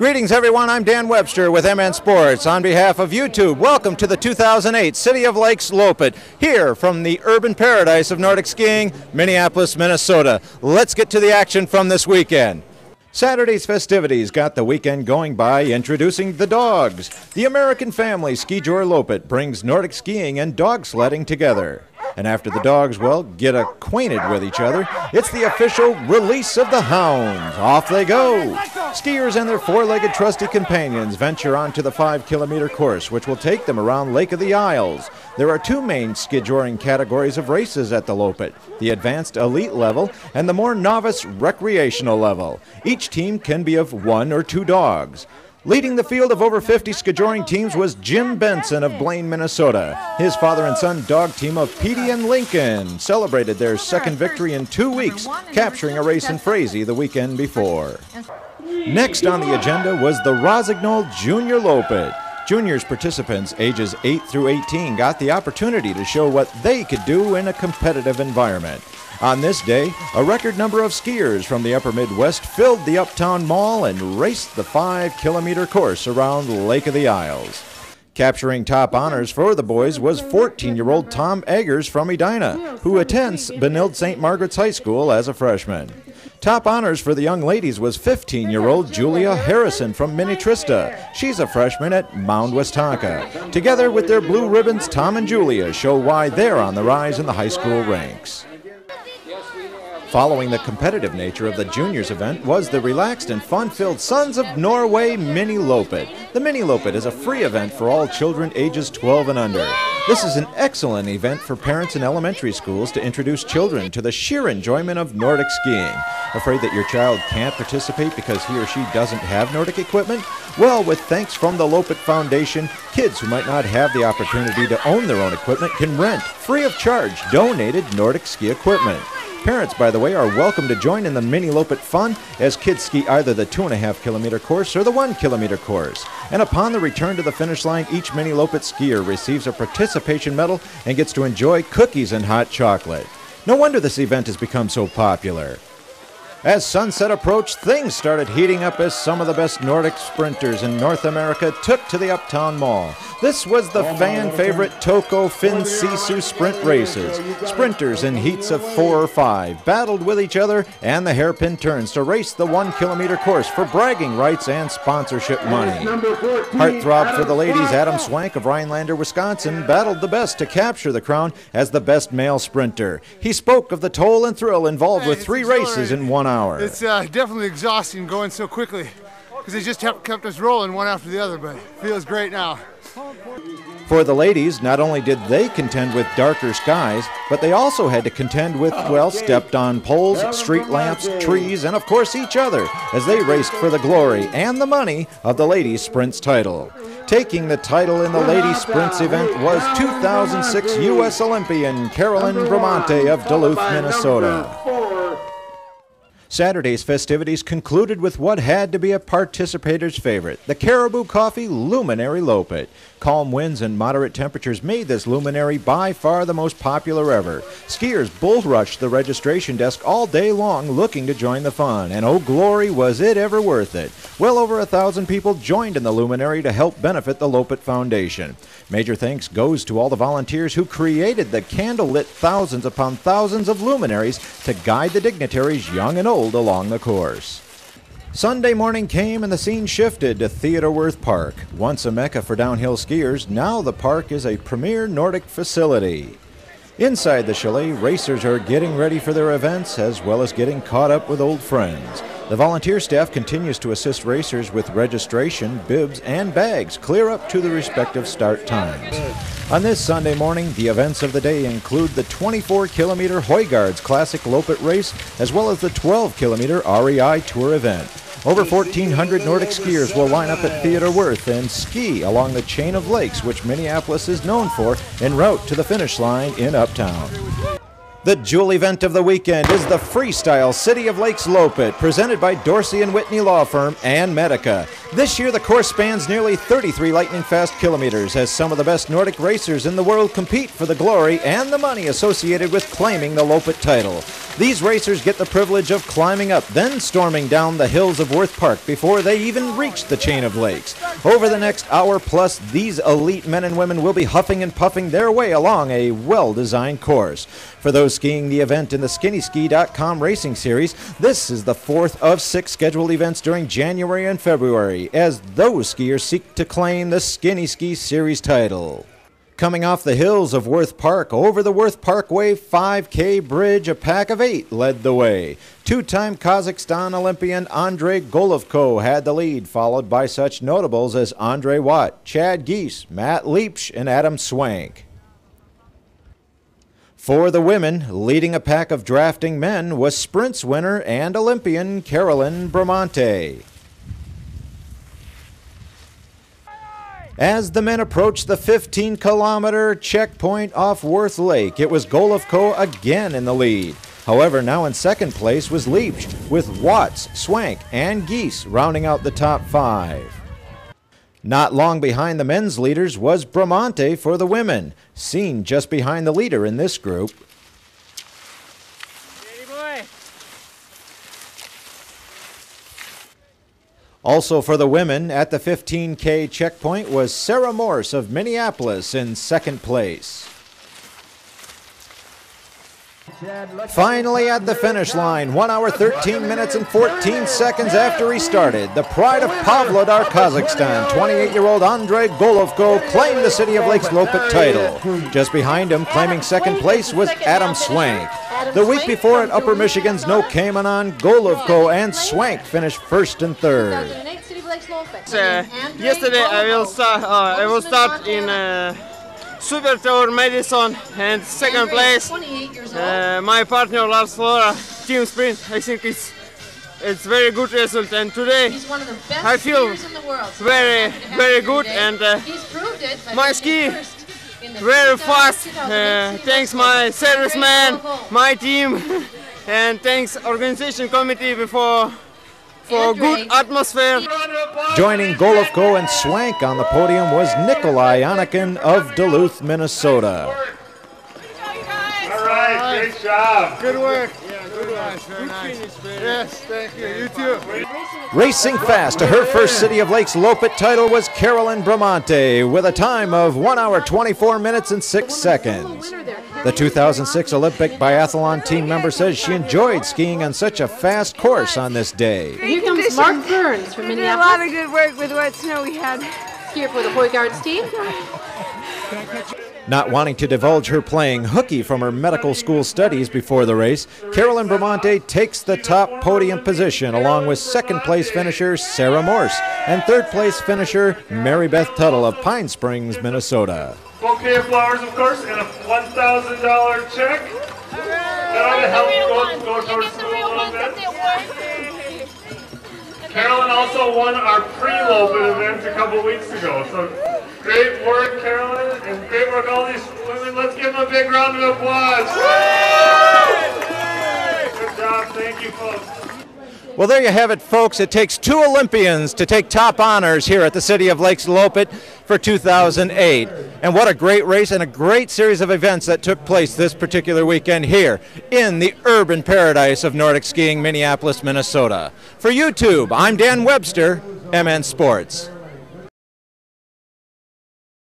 Greetings, everyone. I'm Dan Webster with MN Sports. On behalf of YouTube, welcome to the 2008 City of Lakes Loppet, here from the urban paradise of Nordic skiing, Minneapolis, Minnesota. Let's get to the action from this weekend. Saturday's festivities got the weekend going by introducing the dogs. The American family Ski Jour Loppet brings Nordic skiing and dog sledding together. And after the dogs, well, get acquainted with each other, it's the official release of the hounds. Off they go. Skiers and their four-legged trusty companions venture onto the 5-kilometer course, which will take them around Lake of the Isles. There are two main ski-joring categories of races at the Loppet, the advanced elite level and the more novice recreational level. Each team can be of 1 or 2 dogs. Leading the field of over 50 skijoring teams was Jim Benson of Blaine, Minnesota. His father and son dog team of Petey and Lincoln celebrated their second victory in 2 weeks, capturing a race in Frazee the weekend before. Next on the agenda was the Rossignol Junior Loppet. Juniors participants ages 8 through 18 got the opportunity to show what they could do in a competitive environment. On this day, a record number of skiers from the upper Midwest filled the Uptown Mall and raced the 5-kilometer course around Lake of the Isles. Capturing top honors for the boys was 14-year-old Tom Eggers from Edina, who attends Benilde St. Margaret's High School as a freshman. Top honors for the young ladies was 15-year-old Julia Harrison from Minneapolis. She's a freshman at Mound Westonka. Together with their blue ribbons, Tom and Julia show why they're on the rise in the high school ranks. Following the competitive nature of the juniors event was the relaxed and fun-filled Sons of Norway Mini Loppet. The Mini Loppet is a free event for all children ages 12 and under. This is an excellent event for parents in elementary schools to introduce children to the sheer enjoyment of Nordic skiing. Afraid that your child can't participate because he or she doesn't have Nordic equipment? Well, with thanks from the Loppet Foundation, kids who might not have the opportunity to own their own equipment can rent, free of charge, donated Nordic ski equipment. Parents, by the way, are welcome to join in the Mini Loppet fun as kids ski either the 2.5-kilometer course or the 1-kilometer course. And upon the return to the finish line, each Mini Loppet skier receives a participation medal and gets to enjoy cookies and hot chocolate. No wonder this event has become so popular. As sunset approached, things started heating up as some of the best Nordic sprinters in North America took to the Uptown Mall. This was the fan favorite Toko Finn Sisu sprint races. Sprinters in heats of 4 or 5 battled with each other and the hairpin turns to race the 1-kilometer course for bragging rights and sponsorship money. Heartthrob for the ladies, Adam Swank of Rhinelander, Wisconsin, battled the best to capture the crown as the best male sprinter. He spoke of the toll and thrill involved with 3 races in 1 hour. It's definitely exhausting going so quickly because they just kept us rolling one after the other, but it feels great now. For the ladies, not only did they contend with darker skies, but they also had to contend with, well, stepped-on poles, street lamps, trees, and of course each other as they raced for the glory and the money of the ladies' sprints title. Taking the title in the ladies' sprints event was 2006 U.S. Olympian Carolyn Bramante of Duluth, Minnesota. Saturday's festivities concluded with what had to be a participator's favorite, the Caribou Coffee Luminary Loppet. Calm winds and moderate temperatures made this luminary by far the most popular ever. Skiers bull-rushed the registration desk all day long looking to join the fun, and oh glory, was it ever worth it. Well over 1,000 people joined in the luminary to help benefit the Loppet Foundation. Major thanks goes to all the volunteers who created the candle-lit thousands upon thousands of luminaries to guide the dignitaries young and old along the course. Sunday morning came and the scene shifted to Theodore Wirth Park. Once a mecca for downhill skiers, now the park is a premier Nordic facility. Inside the chalet, racers are getting ready for their events as well as getting caught up with old friends. The volunteer staff continues to assist racers with registration, bibs, and bags clear up to the respective start times. On this Sunday morning, the events of the day include the 24-kilometer Højgaards Classic Loppet race as well as the 12-kilometer REI Tour event. Over 1,400 Nordic skiers will line up at Theodore Wirth and ski along the chain of lakes which Minneapolis is known for en route to the finish line in Uptown. The jewel event of the weekend is the Freestyle City of Lakes Loppet, presented by Dorsey & Whitney Law Firm and Medica. This year, the course spans nearly 33 lightning-fast kilometers as some of the best Nordic racers in the world compete for the glory and the money associated with claiming the Loppet title. These racers get the privilege of climbing up, then storming down the hills of Worth Park before they even reach the chain of lakes. Over the next hour plus, these elite men and women will be huffing and puffing their way along a well-designed course. For those skiing the event in the SkinnySki.com racing series, this is the fourth of 6 scheduled events during January and February, as those skiers seek to claim the Skinny Ski Series title. Coming off the hills of Worth Park, over the Worth Parkway 5K bridge, a pack of 8 led the way. Two-time Kazakhstan Olympian Andrei Golovko had the lead, followed by such notables as Andre Watt, Chad Geese, Matt Leipsch, and Adam Swank. For the women, leading a pack of drafting men was sprints winner and Olympian Carolyn Bramante. As the men approached the 15-kilometer checkpoint off Worth Lake, it was Golovko again in the lead. However, now in second place was Leipsch, with Watts, Swank, and Geese rounding out the top 5. Not long behind the men's leaders was Bramante for the women, seen just behind the leader in this group. Also for the women at the 15K checkpoint was Sarah Morse of Minneapolis in second place. Finally at the finish line, 1 hour 13 minutes and 14 seconds after he started, the pride of Pavlodar, Kazakhstan, 28-year-old Andrei Golovko claimed the City of Lakes Loppet title. Just behind him, claiming second place, was Adam Swank. The week before at Upper Michigan's No Kamenon, Golovko and Swank finished first and third. Yesterday I will start in Super Tour Madison and second place. My partner Lars Flora, team sprint. I think it's very good result, and today I feel very good, and my ski very fast. Thanks my serviceman, my team, and thanks organization committee for good atmosphere. Joining Golovko and Swank on the podium was Nikolai Anakin of Duluth, Minnesota. All right, great job. Good work. Yeah, good work. Very nice. Yes, thank you. You too. Racing fast to her first City of Lakes Loppet title was Carolyn Bramante with a time of 1 hour 24 minutes and 6 seconds. The 2006 Olympic biathlon team member says she enjoyed skiing on such a fast course on this day. Here comes Mark Burns from Minneapolis. A lot of good work with what snow we had. Here for the Hoygaards team. Not wanting to divulge her playing hooky from her medical school studies before the race, Carolyn Bramante takes the top podium position along with second place finisher Sarah Morse and third place finisher Mary Beth Tuttle of Pine Springs, Minnesota. Bouquet of flowers, of course, and a $1,000 check. That ought to help you go towards school a little bit. Carolyn also won our pre-Loppet event a couple weeks ago. So great work, Carolyn, and great work all these women. Let's give them a big round of applause. Good job. Thank you, folks. Well, there you have it, folks. It takes 2 Olympians to take top honors here at the City of Lakes Loppet for 2008. And what a great race and a great series of events that took place this particular weekend here in the urban paradise of Nordic skiing, Minneapolis, Minnesota. For YouTube, I'm Dan Webster, MN Sports.